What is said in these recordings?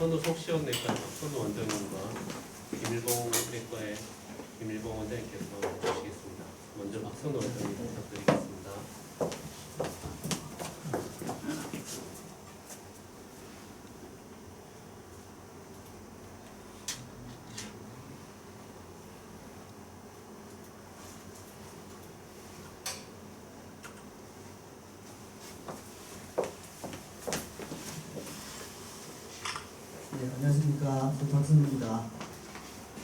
선우 속시원내과 선우 원장님과 김일봉 내과의 김일봉 원장님께서 모시겠습니다. 먼저 박선우 원장님 부탁드리겠습니다. 네, 안녕하십니까. 박선우입니다.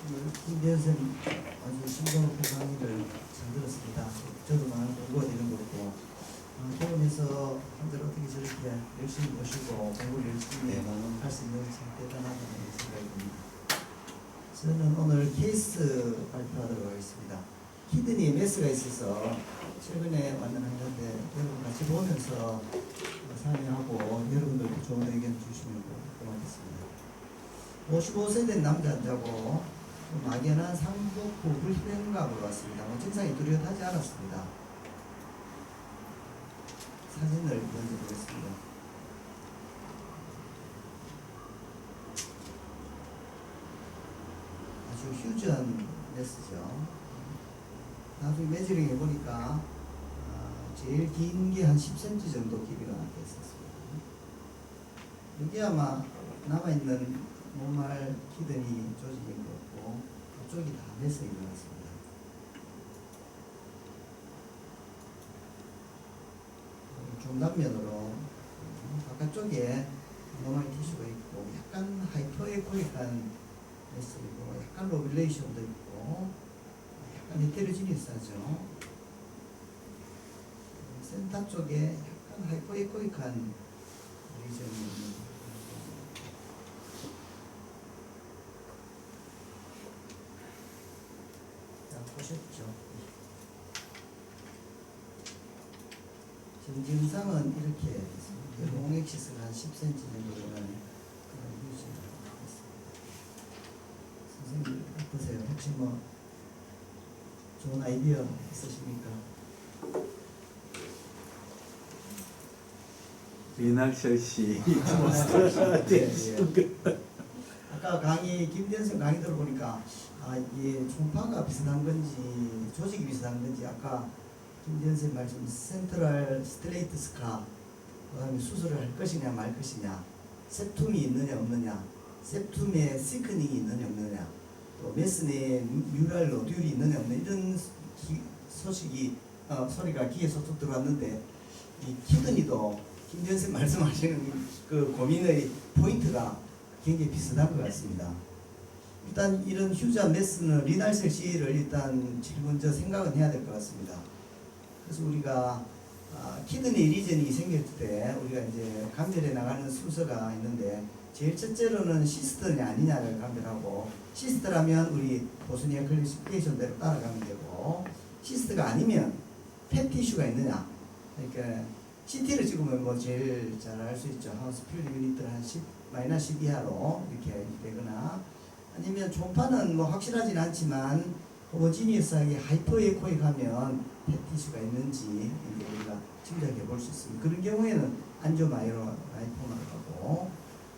오늘 김대현 선생님 아주 심도 높은 강의를 잘 들었습니다. 저도 많은 공부가 되는 거고 병원에서 환자를 어떻게 저렇게 열심히 모시고 공부를 열심히 할 수 있는 참 대단하다는 생각이 듭니다. 저는 오늘 케이스 발표하도록 하겠습니다. 키드니 MS가 있어서 최근에 왔는 환자인데 여러분 같이 보면서 상의하고 여러분들도 좋은 의견 주시면 고맙겠습니다. 55세 된 남자 환자고 막연한 상복부 불편감으로 왔습니다. 증상이 뚜렷하지 않았습니다. 사진을 먼저 보겠습니다. 아주 휴전 메스죠. 나중에 메저링 해보니까 제일 긴 게 한 10cm 정도 길이가 있었습니다. 여기 아마 남아있는 노말 키드니 조직인 것 같고 그쪽이 다 메스인 것 같습니다. 중단면으로 바깥쪽에 노말 티슈가 있고 약간 하이퍼에코익한 메스이고 약간 로빌레이션도 있고 약간 헤테로지니스하죠. 센터 쪽에 약간 하이퍼에코익한 리전이 있는 보셨죠? 증상은 이렇게 있습니다. 롱엑시스가 한 10cm 정도 되는 그런 유지가 있습니다. 선생님 어떠세요? 혹시 뭐 좋은 아이디어 있으십니까? 리날셜 씨. 아까 강의 김대현 강의 들어보니까 이게 총파가 비슷한 건지 조직이 비슷한 건지 아까 김대현 선생님 말씀 센트럴 스트레이트 스카 그다음에 수술을 할 것이냐 말 것이냐 septum이 있느냐 없느냐 septum에 시크닝이 있느냐 없느냐 또 메스네에 뮤랄 노듈이 있느냐 없느냐 이런 소리가 귀에 쏙쏙 들어왔는데 이 키드니도 김대현 선생님 말씀하시는 그 고민의 포인트가 굉장히 비슷한 것 같습니다. 일단 이런 휴자 메스는 리날셀 C를 일단 제일 먼저 생각은 해야 될 것 같습니다. 그래서 우리가 키드니 리전이 생길 때 우리가 이제 감별해 나가는 순서가 있는데 제일 첫째로는 시스트냐 아니냐를 감별하고 시스트라면 우리 보스니아 클래시피케이션대로 따라가면 되고 시스트가 아니면 팻티슈가 있느냐 그러니까 CT를 찍으면 뭐 제일 잘 알 수 있죠. 하우스 퓨리 유니트를 한 10-10 이하로 이렇게 되거나 아니면 초음파는 뭐 확실하진 않지만 호모지니어스하게 하이퍼에코익하면 팻티슈가 있는지 이제 우리가 짐작해 볼 수 있습니다. 그런 경우에는 안조마이로라이포마를 하고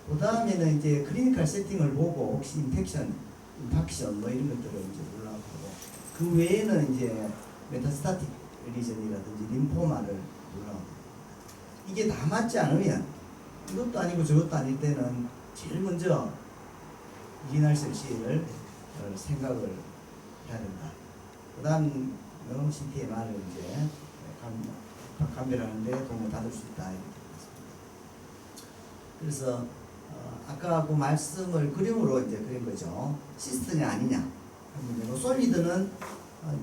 그 다음에는 이제 클리니컬 세팅을 보고 혹시 인펙션, 임팍션 뭐 이런 것들을 이제 올라가고 그 외에는 이제 메타스타틱 리전이라든지 림포마를 올라가고 이게 다 맞지 않으면 이것도 아니고 저것도 아닐 때는 제일 먼저 리날셀 C를 생각을 해야 된다. 그 다음 CTMR을 이제 감별하는데 도움을 받을 수 있다. 이렇게 그래서 아까 그 말씀을 그림으로 이제 그린 거죠. 시스트냐 아니냐. 솔리드는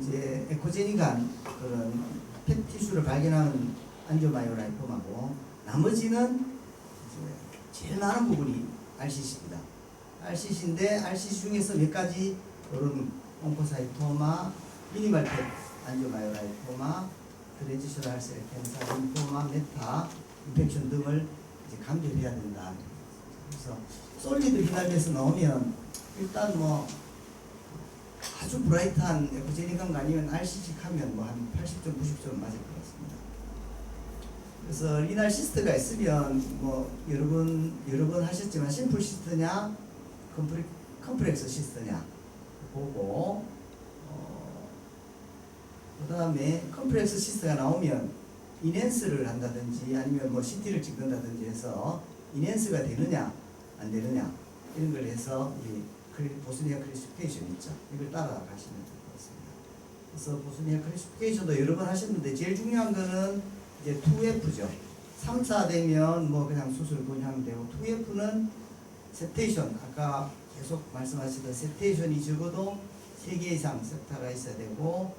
이제 에코제닉한 그런 팻티슈를 발견하는 안조마이오라이폼하고 나머지는 이제 제일 많은 부분이 RCC입니다. RCC인데 RCC 중에서 몇 가지 그런 온코사이토마, 미니멀 팻 안조마이오라이토마, 트랜지셔널 셀 캔서, 림포마, 메타, 인펙션 등을 이제 감별해야 된다. 그래서 솔리드 비날에서 나오면 일단 뭐 아주 브라이트한 에코제닉한 거 아니면 RCC 하면 뭐 한 80점, 90점 맞을 것 같습니다. 그래서 리날 시스트가 있으면 뭐 여러 번 하셨지만 심플 시스트냐 컴플렉스 시스트냐 보고 그다음에 컴플렉스 시스트가 나오면 인핸스를 한다든지 아니면 뭐 CT를 찍는다든지 해서 인핸스가 되느냐 안 되느냐 이런 걸 해서 이 보스니아 클래시피케이션 있죠. 이걸 따라가시면 될 것 같습니다. 그래서 보스니아 클래시피케이션도 여러 번 하셨는데 제일 중요한 거는 이제 2F죠. 3, 4 되면 뭐 그냥 수술 분향되고 2F는 세테이션 아까 계속 말씀하시던 세테이션이 적어도 3개 이상 세타가 있어야 되고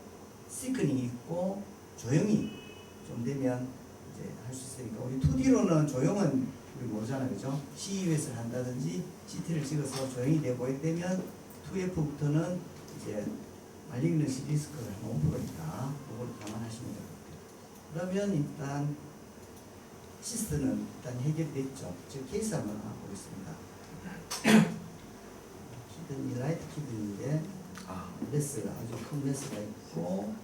시크닝이 있고 조용히 좀 되면 이제 할 수 있으니까 우리 2D로는 조용은 우리 모르잖아요, 그죠? CUS를 한다든지 CT를 찍어서 조용히 되고 있다면 2F부터는 이제 말리그넌시 리스크가 5%니까 그걸 감안하시면 될 것 같아요. 그러면 일단 시스트는 일단 해결됐죠. 즉 케이스 한번 보겠습니다. 키드니 라이트 키드니인데 메스가 아주 큰 메스가 있고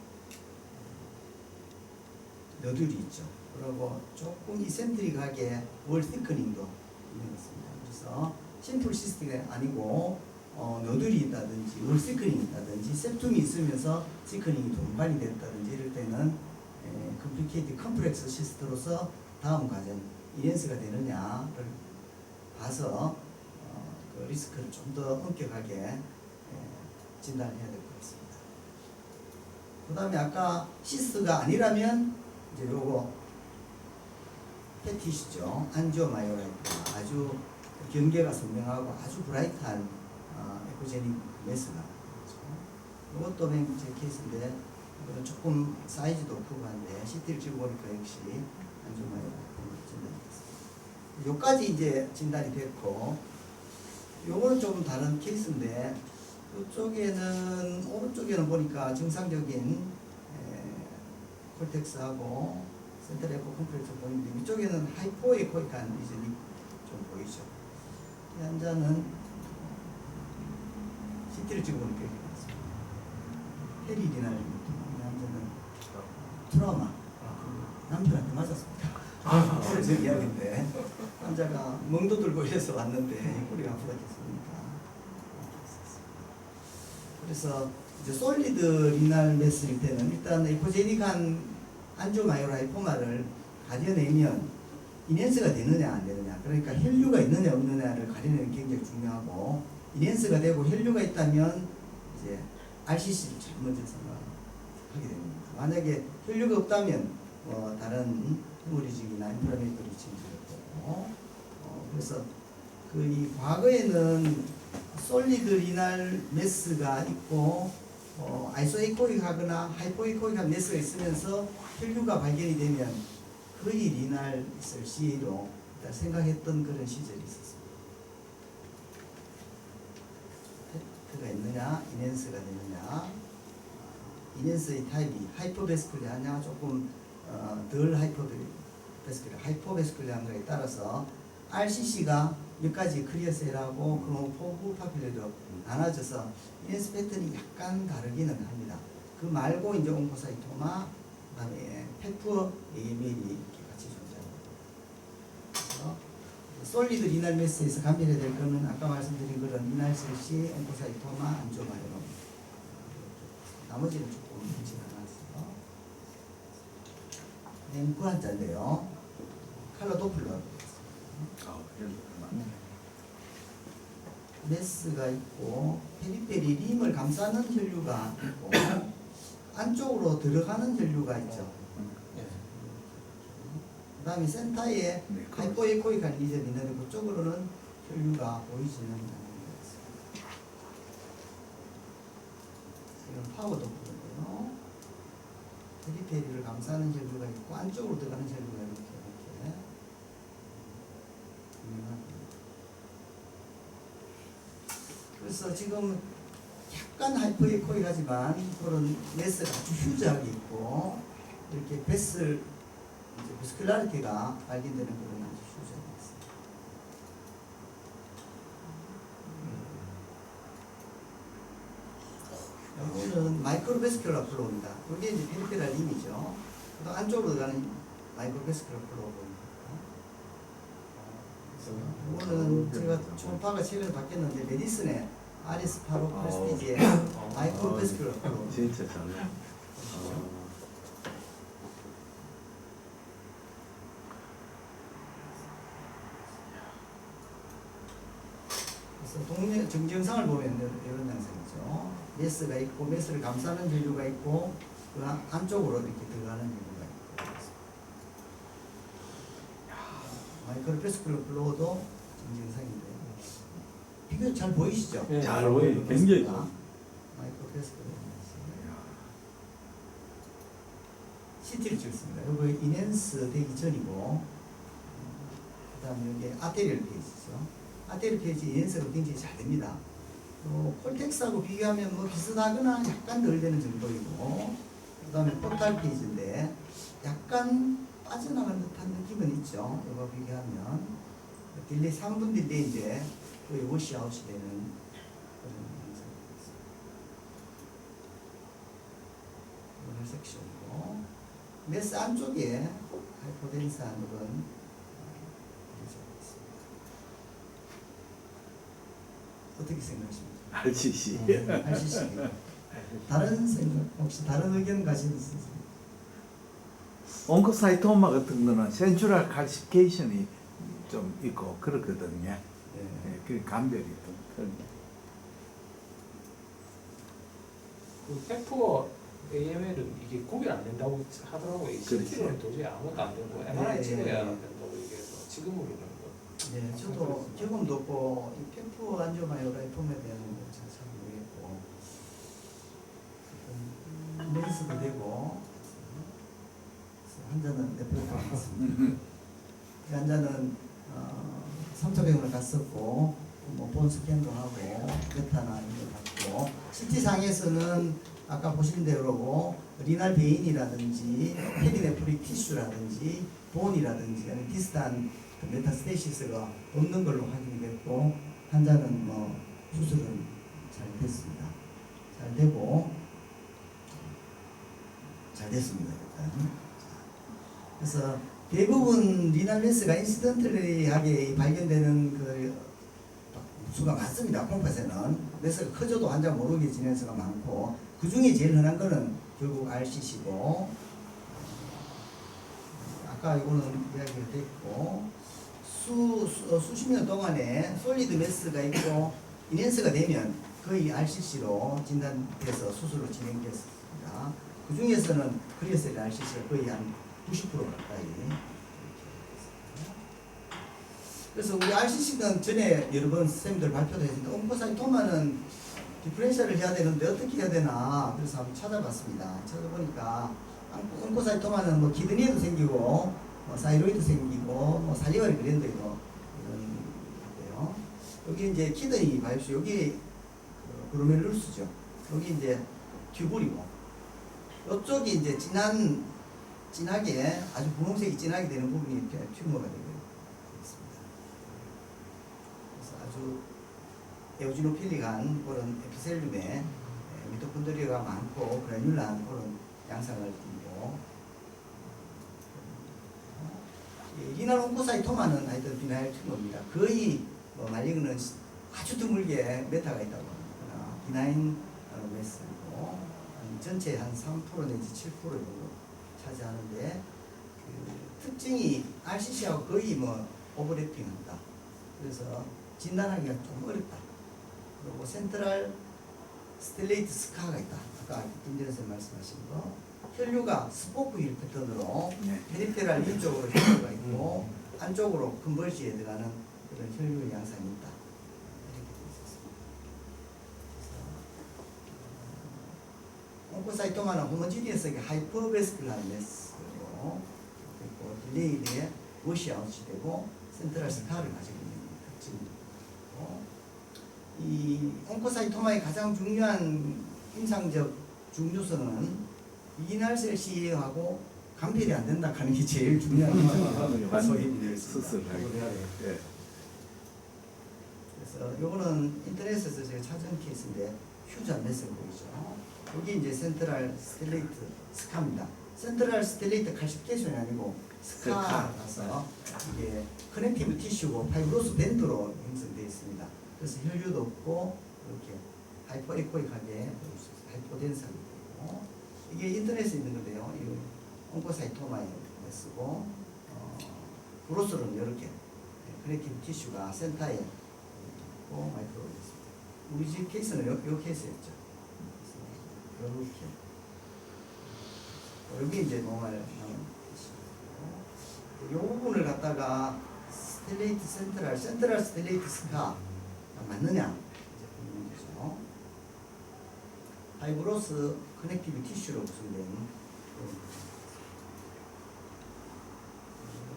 너들이 있죠. 그리고 조금 이센트릭하게 월 티크닝도 있는 것 같습니다. 그래서 심플 시스템이 아니고 너들이 있다든지 월 티크닝이 있다든지 septum이 있으면서 티크닝이 동반이 됐다든지 이럴 때는 컴플리케이트 컴플렉스 시스트로서 다음 과정 인핸스가 되느냐를 봐서 그 리스크를 좀 더 엄격하게 진단을 해야 될 것 같습니다. 그 다음에 아까 시스가 아니라면 이제 요거 패티시죠. 안지오마이오라이트가 아주 경계가 선명하고 아주 브라이트한 에코제닉 메스가 있죠. 이것도 맨 제 케이스인데 이거는 조금 사이즈도 크고 한데 CT를 찍어보니까 역시 안지오마이오라이트로 진단이 됐습니다. 요까지 이제 진단이 됐고 요거는 좀 다른 케이스인데 이쪽에는 오른쪽에는 보니까 정상적인 콜텍스하고 센트럴 에코 컴플렉스 보이는데 이쪽에는 하이포에코익한 리전이 좀 보이죠. 이 환자는 CT를 찍어보니까 이렇게 나왔습니다. 페리리날 이 환자는 트라우마 남편한테 맞았습니다. 그래서 이야기인데 환자가 멍도 들고 이래서 왔는데 꼬리가 아프다 했으니까 그래서 이제 솔리드 리날 메스일 때는 일단 에코제닉한 안지오마이오라이포마를 가려내면 인핸스가 되느냐 안 되느냐 그러니까 혈류가 있느냐 없느냐를 가려내는 게 굉장히 중요하고 인핸스가 되고 혈류가 있다면 이제 RCC를 제일 먼저 생각하게 됩니다. 만약에 혈류가 없다면 다른 헤모리직이나 인프라메이터리 체인지를 보고 그래서 그 이 과거에는 솔리드 리날 메스가 있고 아이소에코익하거나 하이포에코익한 메스가 있으면서 혈류가 발견이 되면 거의 리날 CA로 생각했던 그런 시절이 있었습니다. 팩트가 있느냐, 인핸스가 되느냐, 인핸스의 타입이 하이퍼베스쿨리하냐, 조금 덜 하이퍼베스쿨리, 하이퍼베스쿨리한 거에 따라서 RCC가 몇 가지 클리어셀하고 크로모포브 파필레로 나눠져서 인핸스 패턴이 약간 다르기는 합니다. 그 말고 이제 온코사이토마, 그다음에 페프 AML이 이렇게 같이 존재합니다. 그래서 솔리드 리날 메스에서 감별해야 될 거는 아까 말씀드린 그런 리날 셀시, 온코사이토마, 안지오마이로 나머지는 조금 있지 않았어요. 그 환자인데요. 칼라 도플러 메스가 있고 페리페리 림을 감싸는 혈류가 있고 안쪽으로 들어가는 혈류가 있죠. 그 다음에 센터에 하이포에코익한 리전이 있는데 그쪽으로는 혈류가 보이지는 않는 것 같습니다. 이건 파워 도플러인데요. 페리페리를 감싸는 혈류가 있고 안쪽으로 들어가는 혈류가 이렇게 유명합니다. 그래서 지금 약간 하이퍼에코익하지만 그런 메스가 아주 휴지하게 있고 이렇게 베슬 이제 버스큘라리티가 발견되는 그런 아주 휴지하게 있습니다. 이거는 마이크로베스큘라 플로우입니다. 이게 이제 페리페랄 림이죠. 또 안쪽으로 들어가는 마이크로베스큘러 플로우입니다. 이거는 제가 초파가 최근에 바뀌었는데 메디슨의 RS 85 프레스티지의 마이크로베스큘러 플로우. 진짜 잘해. 그래서 동네 정지영상을 보면 이런 양상이죠. 메스가 있고 메스를 감싸는 혈류가 있고 그 안쪽으로 이렇게 들어가는 혈류가 있고. 마이크로베스큘러 플로우도 정지영상인데 비교 잘 보이시죠? 네. 잘 보여요. 굉장히 좋아. 마이크로베스큘러 CT를 찍습니다. 이거 인핸스 되기 전이고 그 다음에 여기 아테리얼 페이지죠. 아테리얼 페이지 인핸스가 굉장히 잘 됩니다. 콜텍스하고 비교하면 뭐 비슷하거나 약간 덜 되는 정도이고 그 다음에 포탈 페이지인데 약간 빠져나간 듯한 느낌은 있죠. 이거 비교하면 딜레이 3분 딜레이인데 거의 워시아웃이 되는 그런 현상이 있습니다. 오늘 섹션이고 메스 안쪽에 하이포덴스한 그런 어떻게 생각하십니까? RCC. RCC. 다른 생각 혹시 다른 의견 가지는 있으세요? 온코사이토마 같은 거는 센츄럴 칼시피케이션이 좀 있고 그렇거든요. 네. 그 감별이 좀 큰. 그 페프어 AML은 이게 구별 안 된다고 하더라고요. CT로는 도저히 아무것도 안 되고 MRI 네. 찍어야 된다고 얘기해서 지금으로는 뭐 네, 저도 경험도 없고 이 페프 안지오마요라이폼에 대한 잘 모르겠고 렌스도 되고 환자는 레포트가 있습니다. 이 환자는 3차 병원을 갔었고 본 스캔도 하고 베타나 이런 거 받고 CT상에서는 아까 보신 대로 리날 베인이라든지 페리네프릭 티슈라든지 본이라든지 아니면 비슷한 메타스테이시스가 없는 걸로 확인됐고 환자는 뭐 수술은 잘 됐습니다. 잘 되고 잘 됐습니다. 일단. 그래서 대부분 리날 메스가 인시던틀리하게 발견되는 그 수가 많습니다. 콩팥에는 메스가 커져도 환자 모르게 지내는 수가 많고 그 중에 제일 흔한 거는 결국 RCC고 아까 이거는 이야기가 됐고 수십 년 동안에 솔리드 메스가 있고 인핸스가 되면 거의 RCC로 진단돼서 수술로 진행됐습니다. 그 중에서는 그리어셀 RCC가 거의 한 90% 가까이. 그래서 우리 RCC는 전에 여러 번 선생님들 발표도 했는데 온코사이토마는 디프렌셜을 해야 되는데 어떻게 해야 되나 그래서 한번 찾아봤습니다. 찾아보니까 온코사이토마는 뭐 키드니에도 생기고 뭐 사이로이드 생기고 뭐 살리버리 그랜드에도 이런 건데요. 여기 이제 키드니 바이옵시 여기 그로멜룰스죠. 여기 이제 튜블이고 이쪽이 이제 진하게 아주 분홍색이 진하게 되는 부분이 이렇게 튜머가 되고 있습니다. 그래서 아주 에오지노필릭한 그런 에피셀륨에 미토콘드리아가 많고 그라뉼라한 그런 양상을 띠고 리날 온코사이토마는 하여튼 비나일 튜머입니다. 거의 말리그는 아주 드물게 메타가 있다고 합니다. 비나인 메스고 전체 한 3% 내지 7% 정도 차지하는데 그 특징이 RCC하고 거의 뭐 오버래핑한다. 그래서 진단하기가 좀 어렵다. 그리고 센트럴 스텔레이트 스카가 있다. 아까 김재현 선생님 말씀하신 거. 혈류가 스포크 힐 패턴으로 페리페랄 위쪽으로 혈류가 있고 안쪽으로 컨버지에 들어가는 그런 혈류 양상이 있다. 이렇게 되어 있었습니다. 온코사이토마는 호모지니어스하게 하이퍼베스큘라한 메스로 있고 딜레이드에 워시아웃이 되고 센트럴 스카를 가지고 있는 특징이고 이 온코사이토마의 가장 중요한 임상적 중요성은 리날셀 CA하고 간별이 안 된다 하는 게 제일 중요한 임상적 수술하기. 예. 그래서 요거는 인터넷에서 제가 찾은 케이스인데 휴전 메스를 보이죠. 여기 이제 센트럴 스텔레이트 스카입니다. 센트럴 스텔레이트 칼시피케이션이 아니고 스카라서 이게 커넥티브 티슈고 파이브로스 밴드로 형성되어 있습니다. 그래서 혈류도 없고 이렇게 하이포에코익하게 하이포덴스하게 되고 이게 인터넷에 있는 건데요. 이 온코사이토마에 쓰고 브로스는 이렇게 커넥티브 티슈가 센터에 있고 마이크로가 있습니다. 우리 집 케이스는 요 케이스였죠. 그래서 이렇게 여기 이제 노말 이 부분을 갖다가 스텔레이트 센트럴 스텔레이트 스카 맞느냐 이제 보는 거죠. 파이브로스 커넥티브 티슈로 구성된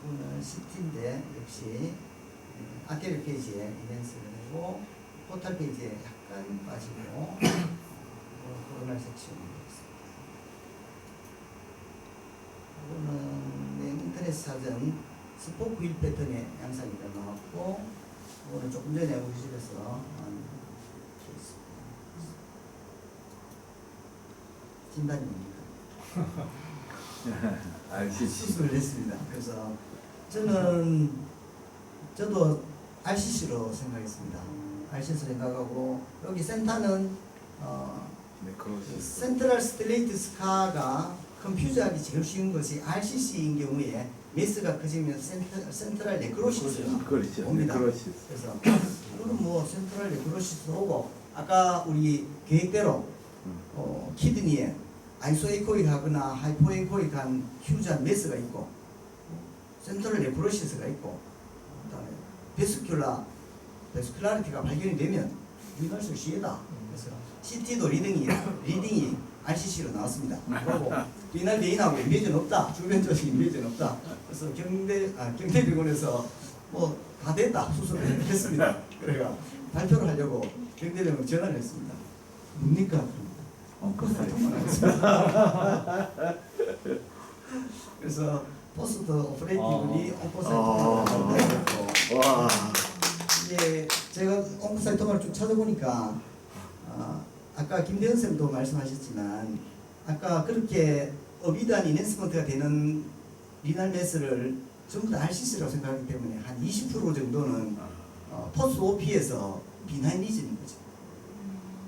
부분은 CT인데 역시 아테리어 페이지에 이벤스고 포탈 페이지에 약간 빠지고 코로날 섹션입니다. 이거는 인터넷 사전 스포크 휠 패턴의 양상이 나왔고 이거는 조금 전에 우리 집에서 진단입니다. 수술을 했습니다. 그래서 저도 RCC로 생각했습니다. RCC로 생각하고 여기 센터는 센트럴 스텔레이트 스카가 컴퓨터하기 제일 쉬운 것이 RCC인 경우에 메스가 커지면 센트럴 네크로시스가 그렇죠. 옵니다. 네크로시스. 그래서 이거는 뭐 센트럴 네크로시스 오고 아까 우리 계획대로 키드니에 아이소에코익하거나 하이포에코익한 휴전 메스가 있고 센트럴 네크로시스가 있고 그다음에 베스큘라리티가 발견이 되면 리널스 시에다. 그래서 CT도 리딩이 RCC로 나왔습니다. 그리고 리날 베인하고 인베이전 없다. 주변 조직 인베이전 없다. 그래서 경대병원에서 뭐 다 됐다. 수술을 했습니다. 그래가 발표를 하려고 경대병원 전화를 했습니다. 뭡니까? 그것만 하겠습니다. 그래서 포스트 오퍼레이티브리 온코사이토마를 했고 이제 제가 온코사이토마를 쭉 찾아보니까 아까 김대현 쌤도 말씀하셨지만 아까 그렇게 어비드한 이넨스먼트가 되는 리날 매스를 전부 다 RCC라고 생각하기 때문에 한 20% 정도는 포스트 OP에서 비나이니즘인 거죠.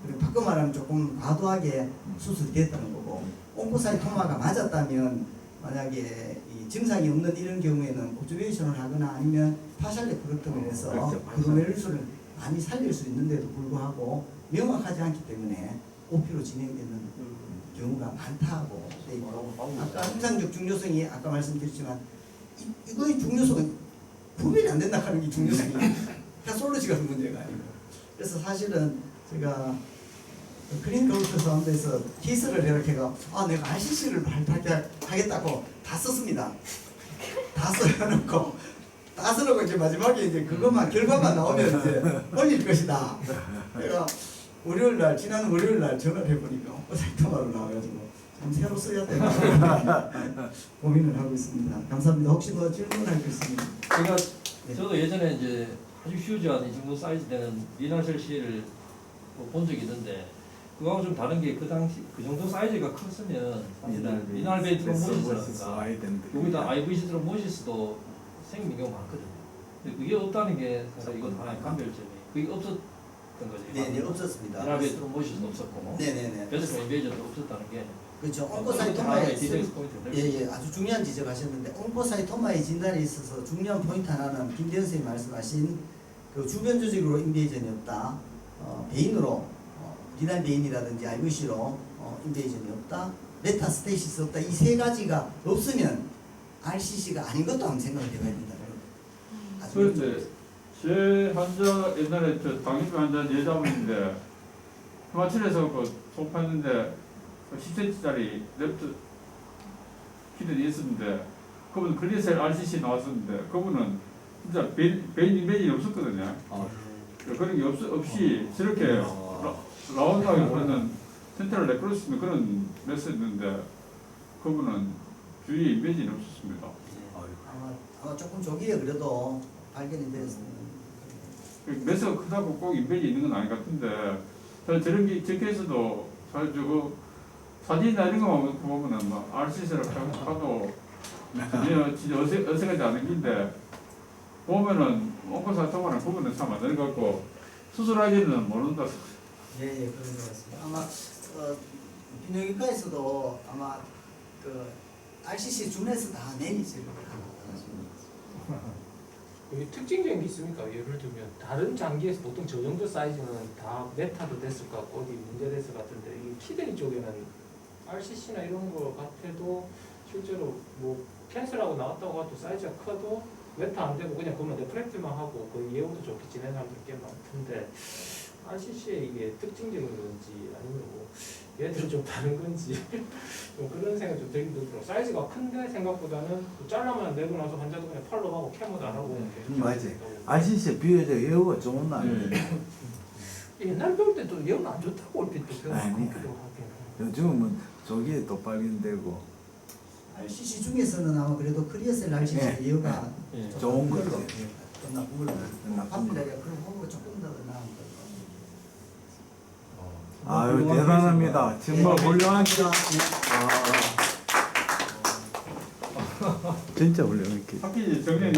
그리고 바꿔 말하면 조금 과도하게 수술이 됐다는 거고 온코사이토마가 맞았다면 만약에 이 증상이 없는 이런 경우에는 옵저베이션을 하거나 아니면 파샬 레프로토미를 해서 그렇죠. 그로메룰수를 많이 살릴 수 있는데도 불구하고 명확하지 않기 때문에 OP로 진행되는 경우가 많다고 돼 있고 아까 임상적 중요성이 아까 말씀드렸지만 이거의 중요성은 구별이 안 된다 하는 게 중요성이 패솔로지가 문제가 아니고 그래서 사실은 제가 클리니컬 울트라사운드에서 케이스를 이렇게 해가 내가 RCC를 하겠다고 다 썼습니다. 다 써놓고 이제 마지막에 이제 그것만 결과만 나오면 이제 올릴 것이다. 내가 지난 월요일 날 전화를 해보니까 사이토마로 나와가지고 좀 새로 써야 되나 고민을 하고 있습니다. 감사합니다. 혹시 뭐 질문할 거 있습니다. 저도 예전에 이제 아주 휴지한 이 정도 사이즈 되는 리나셀 CL을 본 적이 있는데 그거하고 좀 다른 게 그 당시 그 정도 사이즈가 컸으면 리날베이 트롬보시스라든가 여기다 IVC 트롬보시스도 생기는 경우가 많거든요. 근데 그게 없다는 게 사실 이건 하나의 감별점이 그게 없었던 거죠. 네, 없었습니다. 리날베이 트롬보시스도 없었고 네네네. 베스코 인베이전도 없었다는 게 그렇죠. 하나의 온코사이토마의 디텍스 포인트를 예, 아주 중요한 지적하셨는데 온코사이토마의 진단에 있어서 중요한 포인트 하나는 김대현 선생님이 말씀하신 그 주변 조직으로 인베이전이 없다. 베인으로 리날 베인이라든지 IVC로 인베이전이 없다. 메타스테이시스 없다. 이 세 가지가 없으면 RCC가 아닌 것도 한번 생각을 해봐야 된다. 그런데 제 환자 옛날에 저 당뇨병 환자 여자분인데 휴마천에서 그 소파했는데 10cm짜리 랩트 키드니 있었는데 그분 글리셀 RCC 나왔었는데 그분은 진짜 베인 인베이전이 없었거든요. 그런 게 없이 저렇게 라운드하기보다는 센트럴 네크로시스 그런 메스였는데 그분은 주위에 인베이전이 없었습니다. 아마 조금 조기에 그래도 발견이 되었습니다. 메스가 크다고 꼭 인베이전이 있는 건 아닌 것 같은데 저런 게 제 케이스도 사실 저거 사진이나 이런 거만 보면은 막 RCC라고 하도 진짜 어색하지 않은 긴데 보면은 온코사토마랑 구분을 참 안 되는 것 같고 수술하기는 모른다. 예, 그런 것 같습니다. 아마 비뇨기과에서도 아마 그 RCC 준에서 다 내니지를 하십니다. 여기 특징적인 게 있습니까? 예를 들면 다른 장기에서 보통 저 정도 사이즈는 다 메타도 됐을 것 같고 어디 문제됐을 것 같은데 이 키드니 쪽에는 RCC나 이런 거 같아도 실제로 뭐 캔슬하고 나왔다고 해도 사이즈가 커도 메타 안 되고 그냥 그만 네프렉트만 하고 거의 예후도 좋게 지내는 사람들 꽤 많던데 RCC의 이게 특징적인 건지 아니면 뭐 얘들은 좀 다른 건지 좀 그런 생각이 좀 들긴 들더라고요. 사이즈가 큰데 생각보다는 뭐 잘라만 내고 나서 환자도 그냥 팔로 가고 캐모도 안 하고 이렇게 맞지. RCC 비교적 예후가 좋은 날이에요. 옛날 배울 때도 예후는 안 좋다고 얼핏 또 아니, 배웠기도 하긴 요즘은 저기 또 발견되고 RCC 중에서는 아마 그래도 크리어셀 RCC 예. 이유가 예. 좋은 별로 거지. 나쁜 걸로 나쁜 합니다. 거. 그럼 그거 조금 더 나은 거. 아유 대단합니다. 정말 훌륭하시다. 진짜 훌륭했기. 학기 정년